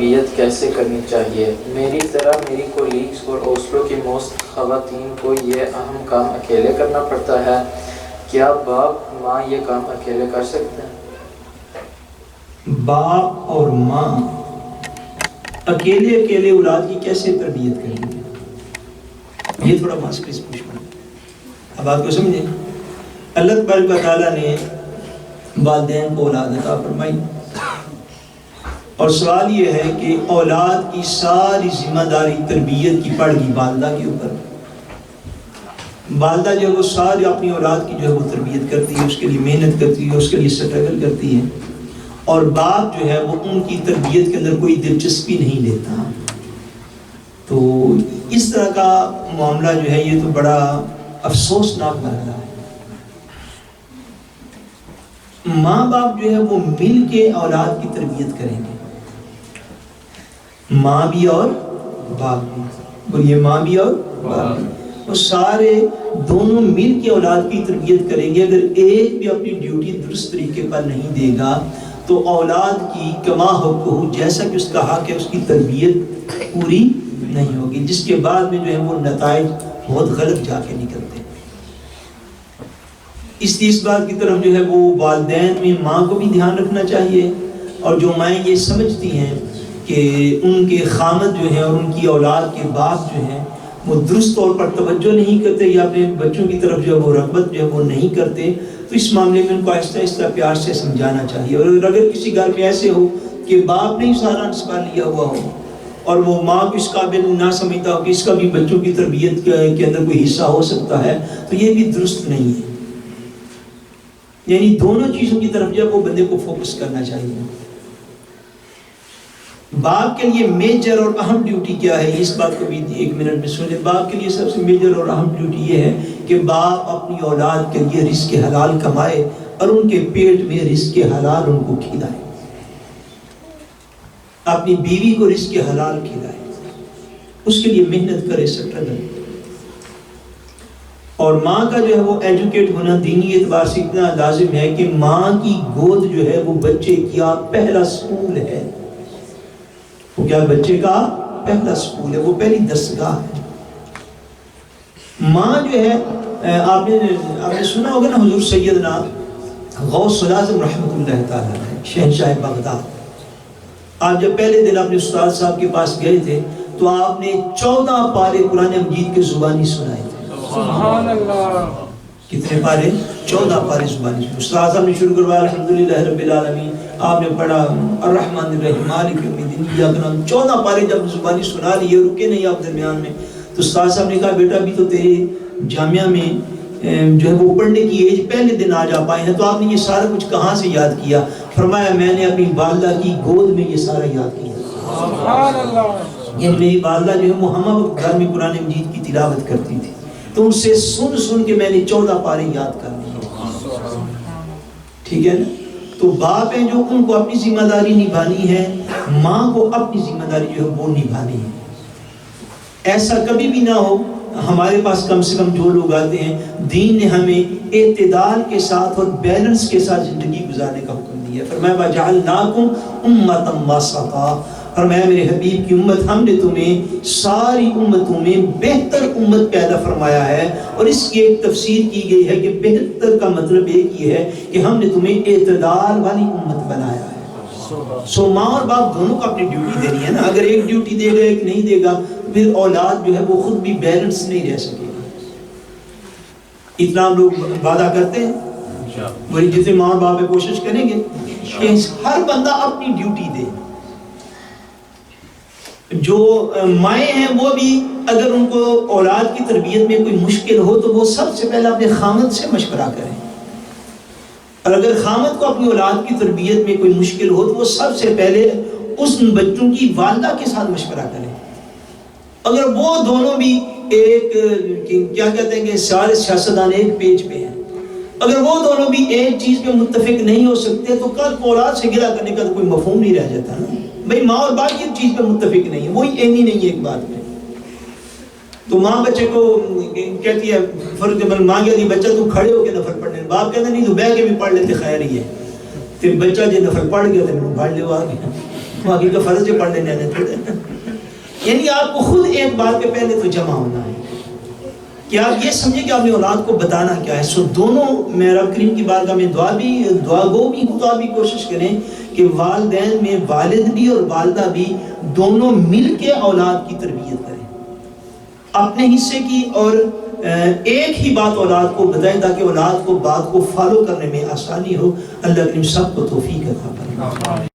تربیت کیسے کرنی چاہیے؟ میری طرح میری کولیگز اور اوسلو کی موسٹ خواتین کو یہ اہم کام اکیلے کرنا پڑتا ہے، کیا باپ ماں یہ کام اکیلے کر سکتے ہیں؟ باپ اور ماں اکیلے اولاد کی کیسے تربیت کریں گے؟ یہ تھوڑا ماسٹریس پوچھنا ہے۔ اب آپ کو سمجھیں، اللہ تبارک و تعالیٰ نے والدین کو اولاد عطا فرمائی، اور سوال یہ ہے کہ اولاد کی ساری ذمہ داری تربیت کی پڑ گئی والدہ کے اوپر۔ والدہ جو ہے وہ ساری اپنی اولاد کی جو ہے وہ تربیت کرتی ہے، اس کے لیے محنت کرتی ہے، اس کے لیے سٹرگل کرتی ہے، اور باپ جو ہے وہ ان کی تربیت کے اندر کوئی دلچسپی نہیں لیتا۔ تو اس طرح کا معاملہ جو ہے یہ تو بڑا افسوسناک مرحلہ ہے۔ ماں باپ جو ہے وہ مل کے اولاد کی تربیت کریں گے، ماں بھی اور باپ بھی، بولیے ماں بھی اور باپ بھی، وہ سارے دونوں مل کے اولاد کی تربیت کریں گے۔ اگر ایک بھی اپنی ڈیوٹی درست طریقے پر نہیں دے گا تو اولاد کی کما حقہ، جیسا کہ اس کا حق ہے، اس کی تربیت پوری نہیں ہوگی، جس کے بعد میں جو ہے وہ نتائج بہت غلط جا کے نکلتے ہیں۔ اس لیے اس بات کی طرف جو ہے وہ والدین میں ماں کو بھی دھیان رکھنا چاہیے، اور جو مائیں یہ سمجھتی ہیں کہ ان کے خامد جو ہیں اور ان کی اولاد کے باپ جو ہیں وہ درست طور پر توجہ نہیں کرتے یا اپنے بچوں کی طرف جو ہے وہ رغبت جو ہے وہ نہیں کرتے، تو اس معاملے میں ان کو آہستہ آہستہ پیار سے سمجھانا چاہیے۔ اور اگر کسی گھر میں ایسے ہو کہ باپ نے سارا سنبھال لیا ہوا ہو اور وہ ماں کو اس قابل نہ سمجھتا ہو کہ اس کا بھی بچوں کی تربیت کے اندر کوئی حصہ ہو سکتا ہے، تو یہ بھی درست نہیں ہے۔ یعنی دونوں چیزوں کی طرف جو ہے وہ بندے کو فوکس کرنا چاہیے۔ باپ کے لیے میجر اور اہم ڈیوٹی کیا ہے، اس بات کو بھی ایک منٹ میں سن لیں۔ باپ کے لیے سب سے میجر اور اہم ڈیوٹی یہ ہے کہ باپ اپنی اولاد کے لیے رزق حلال کمائے اور ان کے پیٹ میں رزق حلال ان کو کھلائے، اپنی بیوی کو رزق حلال کھلائے، اس کے لیے محنت کرے، سٹرگل۔ اور ماں کا جو ہے وہ ایجوکیٹ ہونا دینی اعتبار سے اتنا لازم ہے کہ ماں کی گود جو ہے وہ بچے کا پہلا سکول ہے۔ وہ کیا بچے کا پہلا سکول ہے، وہ پہلی درسگاہ ہے۔ ماں جو ہے آپ نے سنا ہوگا نا، حضور سیدنا غوث الاعظم رحمۃ اللہ تعالی شہنشاہ بغداد، آپ جب پہلے دن اپنے استاد صاحب کے پاس گئے تھے تو آپ نے 14 پارے قرآن مجید کے زبانی سنائے تھے۔ سبحان اللہ! کتنے پارے؟ 14 پارے زبانی سنائے۔ استاد صاحب نے شروع کروایا الحمدللہ رب العالمین، آپ نے پڑھا الرحمن الرحیم مالک یوم الدین ایاک نعبد، 14 پارے جب زبانی سنا لیے، رکے نہیں آپ درمیان میں، تو استاد صاحب نے کہا بیٹا ابھی تو تیرے جامعہ میں جو ہے وہ پڑھنے کی ایج پہلے دن آ جا پائے ہیں، تو آپ نے یہ سارا کچھ کہاں سے یاد کیا؟ فرمایا میں نے اپنی والدہ کی گود میں یہ سارا یاد کیا۔ سبحان اللہ! یہ میری والدہ جو ہے وہ ہم وقت گھر میں قرآن مجید کی تلاوت کرتی تھی، تو ان سے سن کے میں نے 14 پارے یاد کر لیے۔ ٹھیک ہے نا؟ تو باپ ہیں جو ان کو اپنی ذمہ داری نبھانی ہے، ماں کو اپنی ذمہ داری جو ہے وہ نبھانی ہے۔ ایسا کبھی بھی نہ ہو، ہمارے پاس کم سے کم جو لوگ آتے ہیں، دین نے ہمیں اعتدال کے ساتھ اور بیلنس کے ساتھ زندگی گزارنے کا حکم دیا ہے۔ فرمایا وَجَعَلْنَاكُمْ أُمَّةً وَسَطًا، فرمایا میرے حبیب کی امت، ہم نے تمہیں ساری امتوں میں بہتر امت پیدا فرمایا ہے، اور اس کی ایک تفسیر کی گئی ہے کہ بہتر کا مطلب ایک یہ ہے کہ ہم نے تمہیں اعتدال والی امت بنایا ہے۔ سو ماں اور باپ دونوں کو اپنی ڈیوٹی دینی ہے نا، اگر ایک ڈیوٹی دے گا ایک نہیں دے گا پھر اولاد جو ہے وہ خود بھی بیلنس نہیں رہ سکے گا۔ اتنا ہم لوگ وعدہ کرتے ہیں، وہی جتنے ماں اور باپ کوشش کریں گے کہ ہر بندہ اپنی ڈیوٹی دے۔ جو مائیں ہیں وہ بھی اگر ان کو اولاد کی تربیت میں کوئی مشکل ہو تو وہ سب سے پہلے اپنے خامد سے مشورہ کریں، اور اگر خامد کو اپنی اولاد کی تربیت میں کوئی مشکل ہو تو وہ سب سے پہلے اس بچوں کی والدہ کے ساتھ مشورہ کریں۔ اگر وہ دونوں بھی ایک کیا کہتے ہیں کہ سارے سیاستدان ایک پیج پہ ہیں، اگر وہ دونوں بھی ایک چیز پہ متفق نہیں ہو سکتے تو کل کو اولاد سے گلہ کرنے کا تو کوئی مفہوم نہیں رہ جاتا نا۔ بھئی ماں اور باپ ایک چیز پہ متفق نہیں ہے، وہی اینی نہیں ہے ایک بات میں، تو ماں بچے کو کہتی ہے فرض ماں کہتی بچہ تو کھڑے ہو کے نفل پڑھنے، باپ کہتے نہیں تو بیٹھ کے بھی پڑھ لیتے خیر ہی ہے، پھر بچہ جو نفل پڑھ گیا تو میں پڑھ لے آ گیا، باقی کا فرض جو پڑھ لینے آنے تھوڑے. یعنی آپ کو خود ایک بات پہ پہلے تو جمع ہونا ہے کہ آپ یہ سمجھیں کہ آپ نے اولاد کو بتانا کیا ہے. سو دونوں میں رب کریم کی بارگاہ میں دعا گو بھی ہوں تو آپ بھی کوشش کریں کہ والدین میں والد بھی اور والدہ بھی دونوں مل کے اولاد کی تربیت کریں اپنے حصے کی, اور ایک ہی بات اولاد کو بتائیں تاکہ اولاد کو بات کو فالو کرنے میں آسانی ہو. اللہ کریم سب کو توفیق عطا فرمائے.